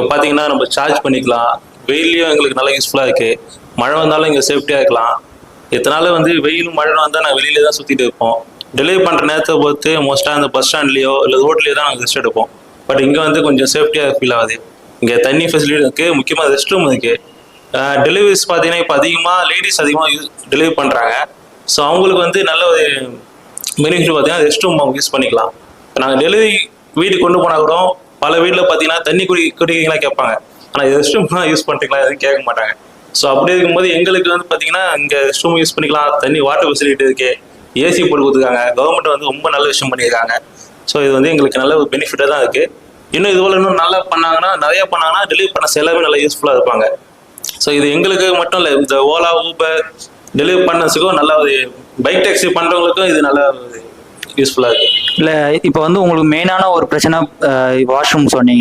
பார்த்தீங்கன்னா நம்ம சார்ஜ் பண்ணிக்கலாம். வெயிலையும் எங்களுக்கு நல்லா யூஸ்ஃபுல்லாக இருக்குது. மழை வந்தாலும் இங்கே சேஃப்டியாக இருக்கலாம். இதனால வந்து வெயிலும் மழை வந்தால் நாங்கள் வெளியில தான் சுற்றிட்டு இருப்போம். டெலிவரி பண்ணுற நேரத்தை பொறுத்து மோஸ்ட்டாக அந்த பஸ் ஸ்டாண்ட்லேயோ இல்லை ரோட்லேயோ தான் நாங்கள் ரெஸ்ட் எடுப்போம். பட் இங்கே வந்து கொஞ்சம் சேஃப்டியாக ஃபீல் ஆகுது. இங்கே தண்ணி ஃபெசிலிட்டி இருக்குது, முக்கியமாக ரெஸ்ட் ரூம் இருக்குது. டெலிவரிஸ் பார்த்தீங்கன்னா இப்போ அதிகமாக லேடிஸ் அதிகமாக டெலிவரி பண்ணுறாங்க. ஸோ அவங்களுக்கு வந்து நல்ல ஒரு பெனிஃபிட் பார்த்தீங்கன்னா ரெஸ்ட் ரூம் அவங்க யூஸ் பண்ணிக்கலாம். நாங்கள் டெலிவரி வீட்டுக்கு கொண்டு போனால் கூட பல வீட்டில் பார்த்தீங்கன்னா தண்ணி குடிக்கலாம் கேட்பாங்க. ஆனால் ரெஸ்ட் ரூம் தான் யூஸ் பண்ணிக்கலாம் எதுவும் கேட்க மாட்டாங்க. ஸோ அப்படி இருக்கும்போது எங்களுக்கு வந்து பார்த்தீங்கன்னா இங்கே ரெஸ்ட் ரூம் யூஸ் பண்ணிக்கலாம், தண்ணி வாட்டர் ஃபெசிலிட்டி இருக்குது, ஏசி போட்டு கொடுத்துருக்காங்க. கவர்மெண்ட் வந்து ரொம்ப நல்ல விஷயம் பண்ணியிருக்காங்க. ஸோ இது வந்து எங்களுக்கு நல்ல ஒரு பெனிஃபிட்டாக தான் இருக்குது. இன்னும் இதுபோல் இன்னும் நல்லா பண்ணாங்கன்னா நிறையா பண்ணாங்கன்னா டெலிவரி பண்ண எல்லாமே நல்லா யூஸ்ஃபுல்லாக இருப்பாங்க. ஸோ இது எங்களுக்கு மட்டும் இல்லை, இந்த ஓலா ஊபர் டெலிவரி பண்ணதுக்கும் நல்லா ஒரு பைக் டாக்ஸி பண்ணுறவங்களுக்கும் இது நல்லா யூஸ்ஃபுல்லாக இருக்குது. இல்லை இப்போ வந்து உங்களுக்கு மெயினான ஒரு பிரச்சனை வாஷ்ரூம் சொன்னீங்க.